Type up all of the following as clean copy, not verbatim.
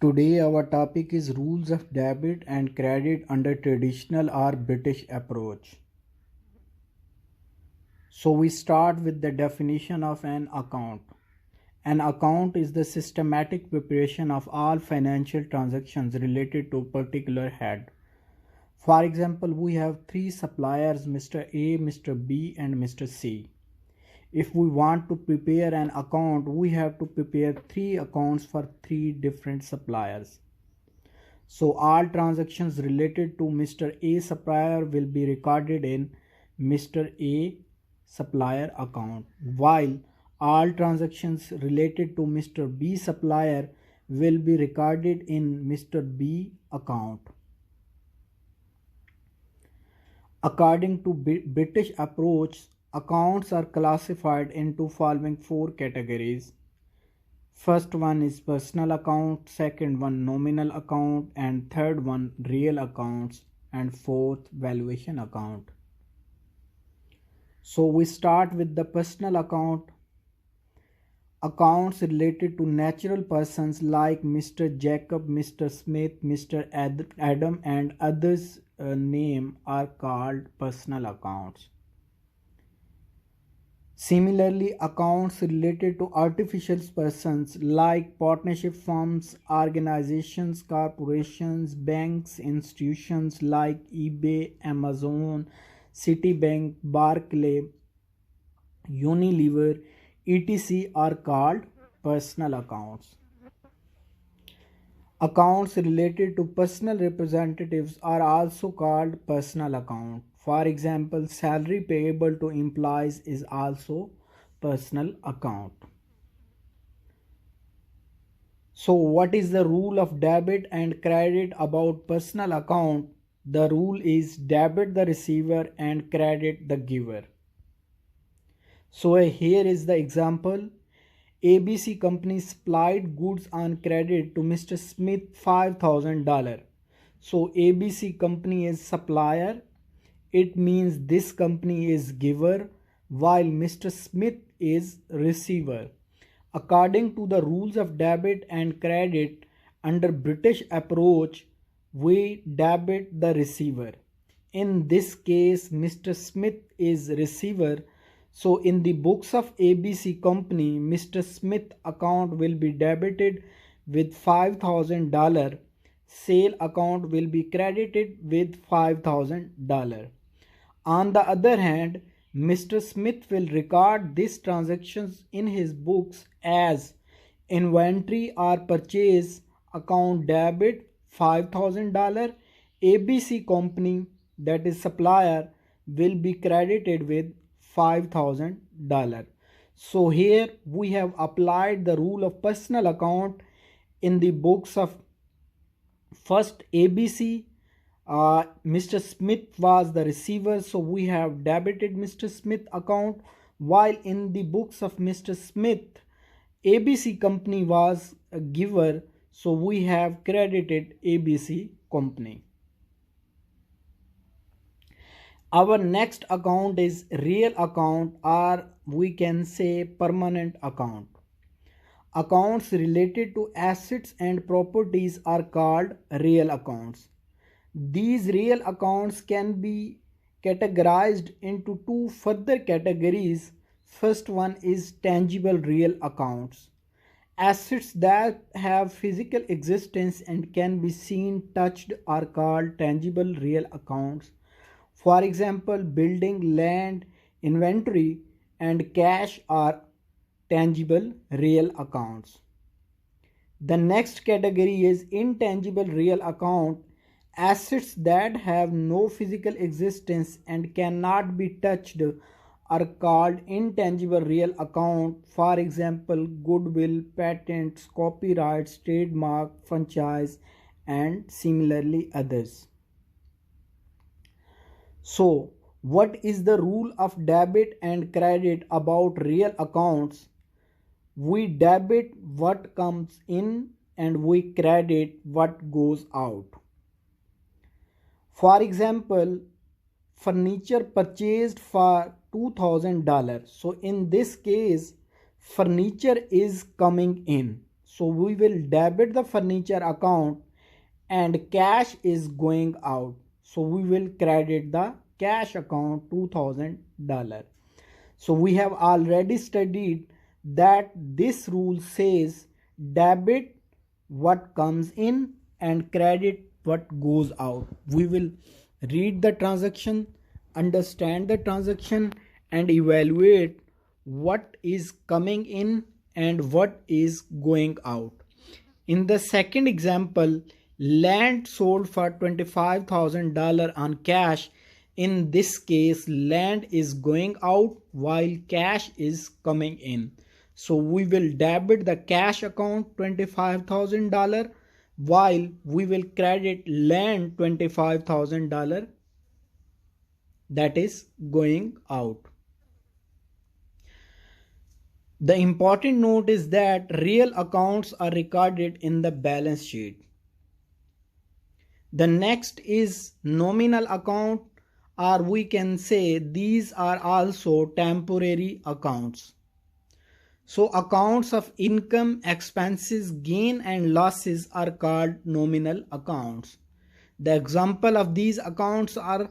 Today our topic is rules of debit and credit under traditional or British approach. So we start with the definition of an account. An account is the systematic preparation of all financial transactions related to a particular head. For example, we have three suppliers, Mr. A, Mr. B and Mr. C. If we want to prepare an account, we have to prepare three accounts for three different suppliers. So all transactions related to Mr. A supplier will be recorded in Mr. A supplier account, while all transactions related to Mr. B supplier will be recorded in Mr. B account. According to British approach, accounts are classified into following four categories. First one is personal account, second one nominal account, and third one real accounts, and fourth valuation account. So we start with the personal account. Accounts related to natural persons like Mr. Jacob, Mr. Smith, Mr. Adam and others name are called personal accounts. Similarly, accounts related to artificial persons like partnership firms, organizations, corporations, banks, institutions like eBay, Amazon, Citibank, Barclays, Unilever, etc. are called personal accounts. Accounts related to personal representatives are also called personal account. For example, salary payable to employees is also personal account. So what is the rule of debit and credit about personal account? The rule is debit the receiver and credit the giver. So here is the example. ABC company supplied goods on credit to Mr. Smith $5,000. So ABC company is supplier. It means this company is giver while Mr. Smith is receiver. According to the rules of debit and credit under British approach, we debit the receiver. In this case, Mr. Smith is receiver. So in the books of ABC company, Mr. Smith account will be debited with $5,000. Sale account will be credited with $5,000. On the other hand, Mr. Smith will record these transactions in his books as inventory or purchase account debit $5,000. ABC company, that is supplier, will be credited with $5,000. So here we have applied the rule of personal account in the books of first ABC. Mr. Smith was the receiver, so we have debited Mr. Smith account, while in the books of Mr. Smith, ABC company was a giver, so we have credited ABC company. Our next account is real account, or we can say permanent account. Accounts related to assets and properties are called real accounts. These real accounts can be categorized into two further categories. First one is tangible real accounts. Assets that have physical existence and can be seen, touched are called tangible real accounts. For example, building, land, inventory, and cash are tangible real accounts. The next category is intangible real account. Assets that have no physical existence and cannot be touched are called intangible real account. For example, goodwill, patents, copyrights, trademark, franchise, and similarly others. So, what is the rule of debit and credit about real accounts? We debit what comes in and we credit what goes out. For example, furniture purchased for $2,000. So in this case, furniture is coming in. so we will debit the furniture account and cash is going out, so we will credit the cash account $2000. So we have already studied that this rule says debit what comes in and credit what goes out. We will read the transaction, understand the transaction, and evaluate what is coming in and what is going out. In the second example, land sold for $25,000 on cash. In this case, land is going out while cash is coming in. So we will debit the cash account $25,000 while we will credit land $25,000 that is going out. The important note is that real accounts are recorded in the balance sheet. The next is nominal account, or we can say these are also temporary accounts. So accounts of income, expenses, gain and losses are called nominal accounts. The example of these accounts are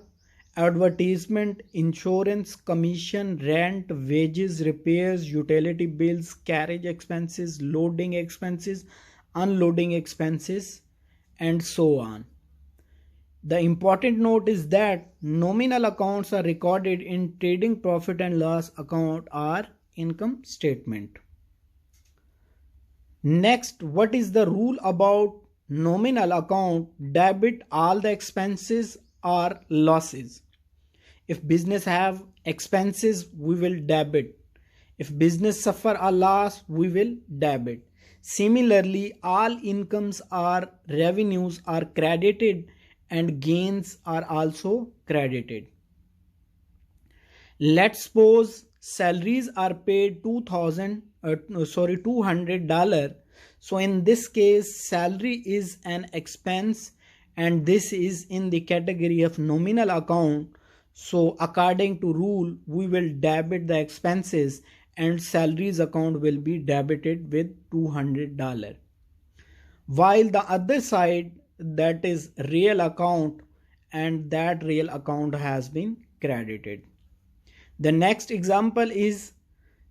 advertisement, insurance, commission, rent, wages, repairs, utility bills, carriage expenses, loading expenses, unloading expenses, and so on. The important note is that nominal accounts are recorded in trading profit and loss account or income statement. Next, what is the rule about nominal account? Debit all the expenses or losses. If business have expenses, we will debit. If business suffer a loss, we will debit. Similarly, all incomes or revenues are credited and gains are also credited. Let's suppose salaries are paid $200. So in this case, salary is an expense and this is in the category of nominal account. So according to rule, we will debit the expenses and salaries account will be debited with $200. While the other side, that is real account, and that real account has been credited. The next example is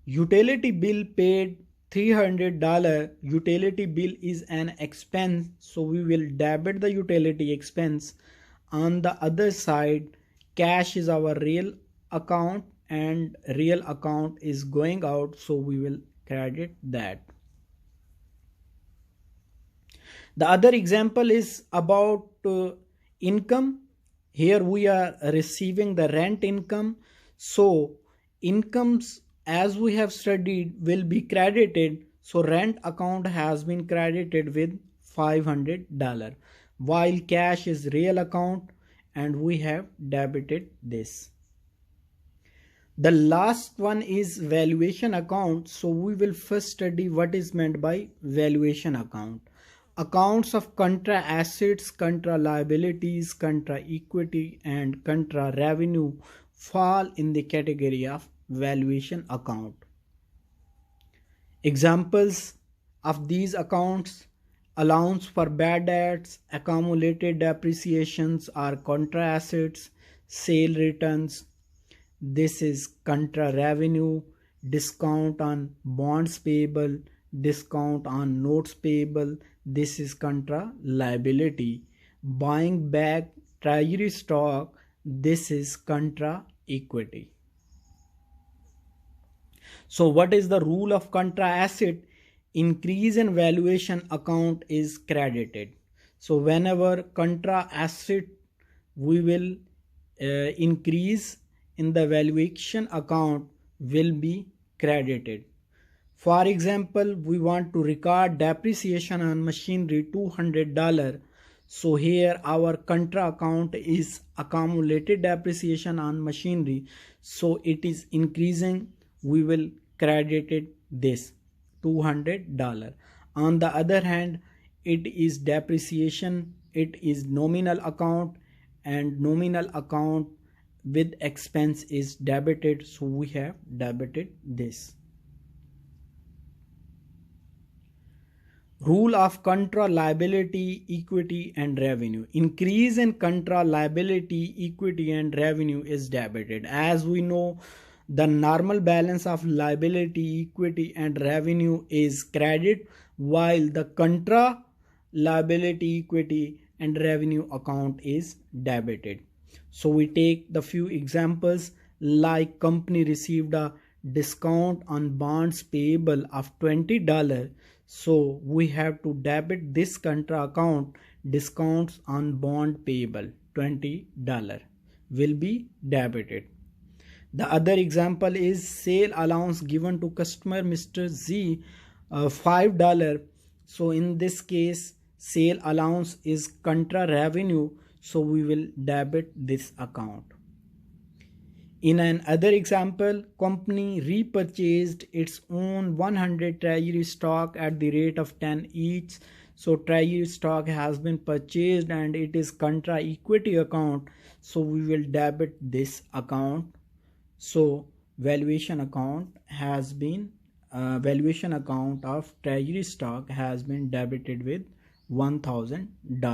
utility bill paid $300. Utility bill is an expense, so we will debit the utility expense. On the other side, cash is our real account and real account is going out, so we will credit that. The other example is about income. Here we are receiving the rent income. So incomes, as we have studied, will be credited. So rent account has been credited with $500 while cash is real account and we have debited this. The last one is valuation account. So we will first study what is meant by valuation account. Accounts of contra assets, contra liabilities, contra equity and contra revenue fall in the category of valuation account. Examples of these accounts: allowance for bad debts, accumulated depreciations are contra assets, sale returns, this is contra revenue, discount on bonds payable, discount on notes payable, this is contra liability, buying back treasury stock, this is contra equity. So what is the rule of contra asset? Increase in valuation account is credited. So whenever contra asset, we will increase in the valuation account will be credited. For example, we want to record depreciation on machinery $200. So here our contra account is accumulated depreciation on machinery. So it is increasing. We will credit this $200. On the other hand, it is depreciation. It is nominal account and nominal account with expense is debited. So we have debited this. Rule of contra liability, equity and revenue. Increase in contra liability, equity and revenue is debited. As we know, the normal balance of liability, equity and revenue is credit, while the contra liability, equity and revenue account is debited. So we take the few examples, like company received a discount on bonds payable of $20. So we have to debit this contra account. Discounts on bond payable $20 will be debited. The other example is sale allowance given to customer Mr. Z, $5. So in this case, sale allowance is contra revenue, so we will debit this account. In another example, company repurchased its own 100 treasury stock at the rate of 10 each. So treasury stock has been purchased and it is contra equity account, so we will debit this account. So valuation account of treasury stock has been debited with $1,000.